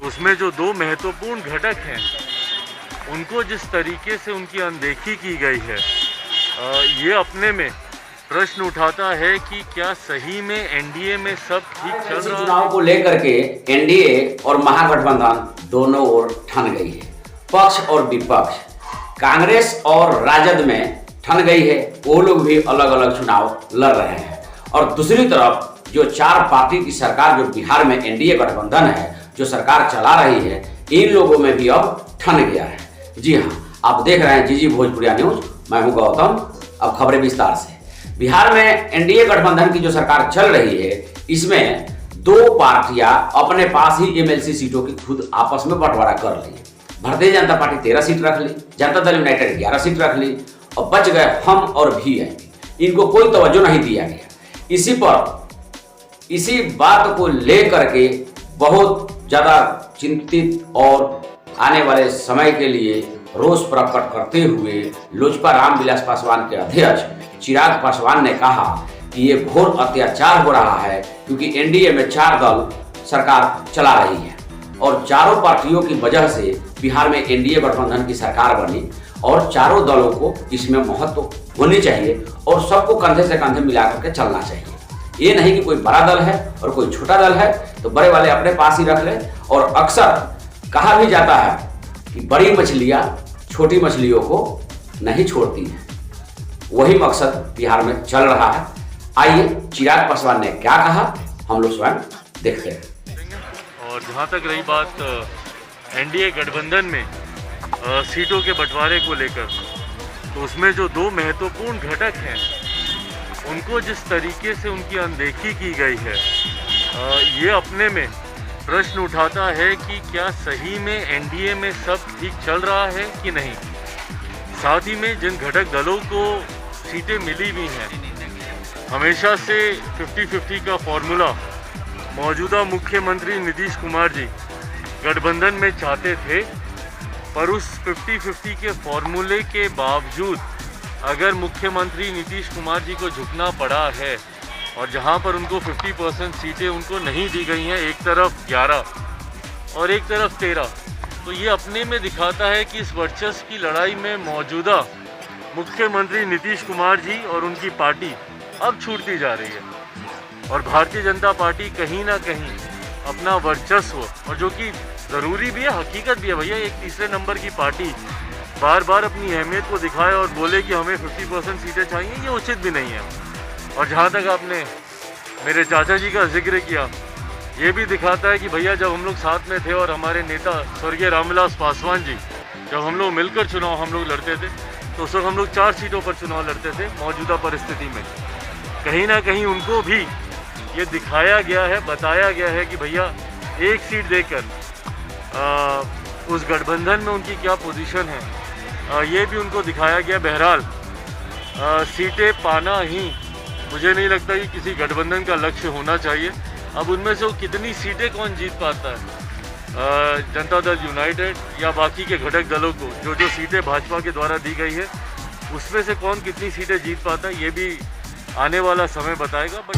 उसमें जो दो महत्वपूर्ण घटक हैं उनको जिस तरीके से उनकी अनदेखी की गई है, ये अपने में प्रश्न उठाता है कि क्या सही में एनडीए में सब ठीक चल रहा है। चुनाव को लेकर के एनडीए और महागठबंधन दोनों ओर ठन गई है। पक्ष और विपक्ष, कांग्रेस और राजद में ठन गई है, वो लोग भी अलग अलग चुनाव लड़ रहे हैं। और दूसरी तरफ जो चार पार्टी की सरकार जो बिहार में एनडीए गठबंधन है जो सरकार चला रही है, इन लोगों में भी अब ठन गया है। जी हाँ, आप देख रहे हैं जीजी भोजपुरिया न्यूज, मैं हूं गौतम। अब खबरें विस्तार से। बिहार में एनडीए गठबंधन की जो सरकार चल रही है, इसमें दो पार्टियां अपने पास ही एमएलसी सीटों की खुद आपस में बंटवारा कर रही है। भारतीय जनता पार्टी 13 सीट रख ली, जनता दल यूनाइटेड 11 सीट रख ली और बच गए हम और वीआईपी। इनको कोई तवज्जो नहीं दिया गया। इसी बात को लेकर के बहुत ज्यादा चिंतित और आने वाले समय के लिए रोष प्रकट करते हुए लोजपा रामविलास पासवान के अध्यक्ष चिराग पासवान ने कहा कि ये घोर अत्याचार हो रहा है, क्योंकि एनडीए में 4 दल सरकार चला रही है और चारों पार्टियों की वजह से बिहार में एनडीए गठबंधन की सरकार बनी और चारों दलों को इसमें महत्व होनी चाहिए और सबको कंधे से कंधे मिलाकर के चलना चाहिए। ये नहीं कि कोई बड़ा दल है और कोई छोटा दल है तो बड़े वाले अपने पास ही रख ले। और अक्सर कहा भी जाता है कि बड़ी मछलियां छोटी मछलियों को नहीं छोड़ती हैं। वही मकसद बिहार में चल रहा है। आइए चिराग पासवान ने क्या कहा, हम लोग स्वयं देखते हैं। और जहाँ तक रही बात एनडीए गठबंधन में सीटों के बंटवारे को लेकर, तो उसमें जो दो महत्वपूर्ण घटक हैं उनको जिस तरीके से उनकी अनदेखी की गई है, ये अपने में प्रश्न उठाता है कि क्या सही में एनडीए में सब ठीक चल रहा है कि नहीं। साथ ही में जिन घटक दलों को सीटें मिली भी हैं, हमेशा से 50-50 का फॉर्मूला मौजूदा मुख्यमंत्री नीतीश कुमार जी गठबंधन में चाहते थे, पर उस 50-50 के फॉर्मूले के बावजूद अगर मुख्यमंत्री नीतीश कुमार जी को झुकना पड़ा है और जहां पर उनको 50% सीटें उनको नहीं दी गई हैं, एक तरफ 11 और एक तरफ 13, तो ये अपने में दिखाता है कि इस वर्चस्व की लड़ाई में मौजूदा मुख्यमंत्री नीतीश कुमार जी और उनकी पार्टी अब छूटती जा रही है और भारतीय जनता पार्टी कहीं ना कहीं अपना वर्चस्व, और जो कि ज़रूरी भी है, हकीकत भी है भैया, एक तीसरे नंबर की पार्टी बार बार अपनी अहमियत को दिखाए और बोले कि हमें 50% सीटें चाहिए, ये उचित भी नहीं है। और जहाँ तक आपने मेरे चाचा जी का जिक्र किया, ये भी दिखाता है कि भैया जब हम लोग साथ में थे और हमारे नेता स्वर्गीय रामविलास पासवान जी, जब हम लोग मिलकर चुनाव हम लोग लड़ते थे, तो उस वक्त हम लोग 4 सीटों पर चुनाव लड़ते थे। मौजूदा परिस्थिति में कहीं ना कहीं उनको भी ये दिखाया गया है, बताया गया है कि भैया एक सीट देकर उस गठबंधन में उनकी क्या पोजीशन है, ये भी उनको दिखाया गया। बहरहाल सीटें पाना ही मुझे नहीं लगता कि किसी गठबंधन का लक्ष्य होना चाहिए। अब उनमें से वो कितनी सीटें कौन जीत पाता है, जनता दल यूनाइटेड या बाकी के घटक दलों को जो सीटें भाजपा के द्वारा दी गई है, उसमें से कौन कितनी सीटें जीत पाता है, ये भी आने वाला समय बताएगा। बट